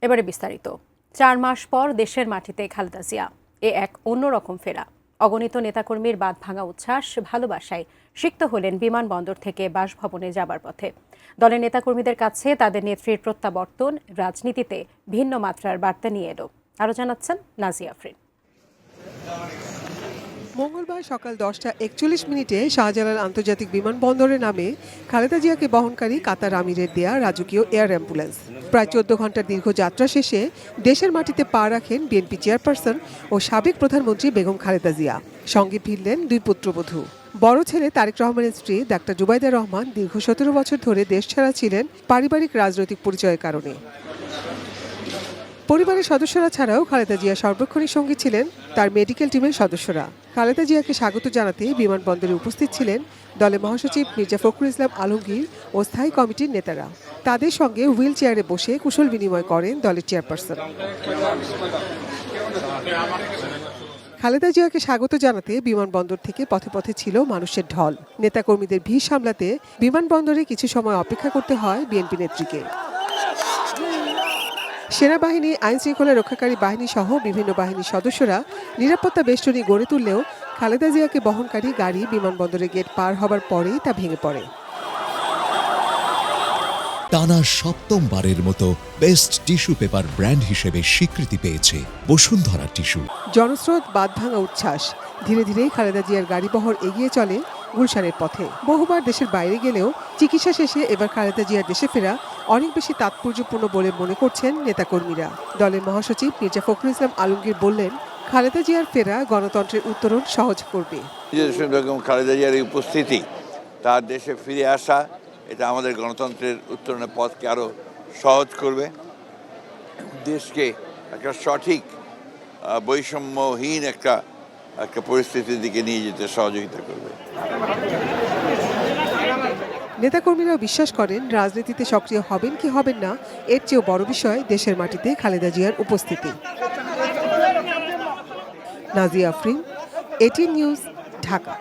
এবারে বিস্তারিত। ৪ মাস পর দেশের মাটিতে খালেদা জিয়া, এ এক অন্যরকম ফেরা। অগণিত নেতাকর্মীর বাঁধ ভাঙা উচ্ছ্বাস, ভালোবাসায় সিক্ত হলেন বিমানবন্দর থেকে বাসভবনে যাবার পথে। দলের নেতাকর্মীদের কাছে তাদের নেত্রীর প্রত্যাবর্তন রাজনীতিতে ভিন্ন মাত্রার বার্তা নিয়ে এলো। আরও জানাচ্ছেন নাজিয়া আফরিন। মঙ্গলবার সকাল 10টা 41 শাহজালাল আন্তর্জাতিক বিমানবন্দরে নামে খালেদা জিয়াকে বহনকারী কাতার আমিরের দেয়া রাজকীয় এয়ার অ্যাম্বুলেন্স। প্রায় 14 ঘন্টার দীর্ঘ যাত্রা শেষে দেশের মাটিতে পা রাখেন বিএনপি চেয়ারপারসন ও সাবেক প্রধানমন্ত্রী বেগম খালেদা জিয়া। সঙ্গে ফিরলেন 2 পুত্রবধূ। বড় ছেলে তারেক রহমানের স্ত্রী ডাক্তার জুবাইদা রহমান দীর্ঘ 17 বছর ধরে দেশ ছাড়া ছিলেন পারিবারিক রাজনৈতিক পরিচয়ের কারণে। পরিবারের সদস্যরা ছাড়াও খালেদা জিয়া সর্বক্ষণিক সঙ্গী ছিলেন তার মেডিকেল টিমের সদস্যরা। খালেদা জিয়াকে স্বাগত জানাতে বিমানবন্দরে উপস্থিত ছিলেন দলের মহাসচিব মির্জা ফখরুল ইসলাম আলমগীর ও স্থায়ী কমিটির নেতারা। তাদের সঙ্গে হুইল চেয়ারে বসে কুশল বিনিময় করেন দলের চেয়ারপারসন। খালেদা জিয়াকে স্বাগত জানাতে বিমানবন্দর থেকে পথে পথে ছিল মানুষের ঢল। নেতাকর্মীদের ভিড় সামলাতে বিমানবন্দরে কিছু সময় অপেক্ষা করতে হয় বিএনপি নেত্রীকে। সেনাবাহিনী, আইন শৃঙ্খলা রক্ষাকারী বাহিনী সহ বিভিন্ন বাহিনীর সদস্যরা নিরাপত্তা বেষ্টনী গড়ে তুললেও খালেদা জিয়াকে বহনকারী গাড়ি বিমানবন্দরের গেট পার হবার পরেই তা ভেঙে পড়ে। টানা 7ম-বারের মতো বেস্ট টিস্যু পেপার ব্র্যান্ড হিসেবে স্বীকৃতি পেয়েছে বসুন্ধরা টিস্যু। জনস্রোত, বাঁধ ভাঙা উচ্ছ্বাস। ধীরে ধীরে খালেদা জিয়ার গাড়িবহর এগিয়ে চলে গুলশানের পথে। বহুবার দেশের বাইরে গেলেও চিকিৎসা শেষে এবার খালেদা জিয়ার দেশে ফেরা অনেক বেশি তাৎপর্যপূর্ণ বলে মনে করছেন নেতাকর্মীরা। দলের মহাসচিব মির্জা ফখরুল ইসলাম আলমগীর বললেন, খালেদা জিয়ার ফেরা গণতন্ত্রের উত্তরণ সহজ করবে। বেগম খালেদা জিয়ার এই উপস্থিতি, তার দেশে ফিরে আসা, এটা আমাদের গণতন্ত্রের উত্তরণের পথকে আরো সহজ করবে, দেশকে একটা সঠিক বৈষম্যহীন একটা পরিস্থিতির দিকে নিয়ে যেতে সহযোগিতা করবে। নেতাকর্মীরাও বিশ্বাস করেন, রাজনীতিতে সক্রিয় হবেন কি হবেন না, এর চেয়েও বড় বিষয় দেশের মাটিতে খালেদা জিয়ার উপস্থিতি। Nazia Afrin, ATN news, Dhaka.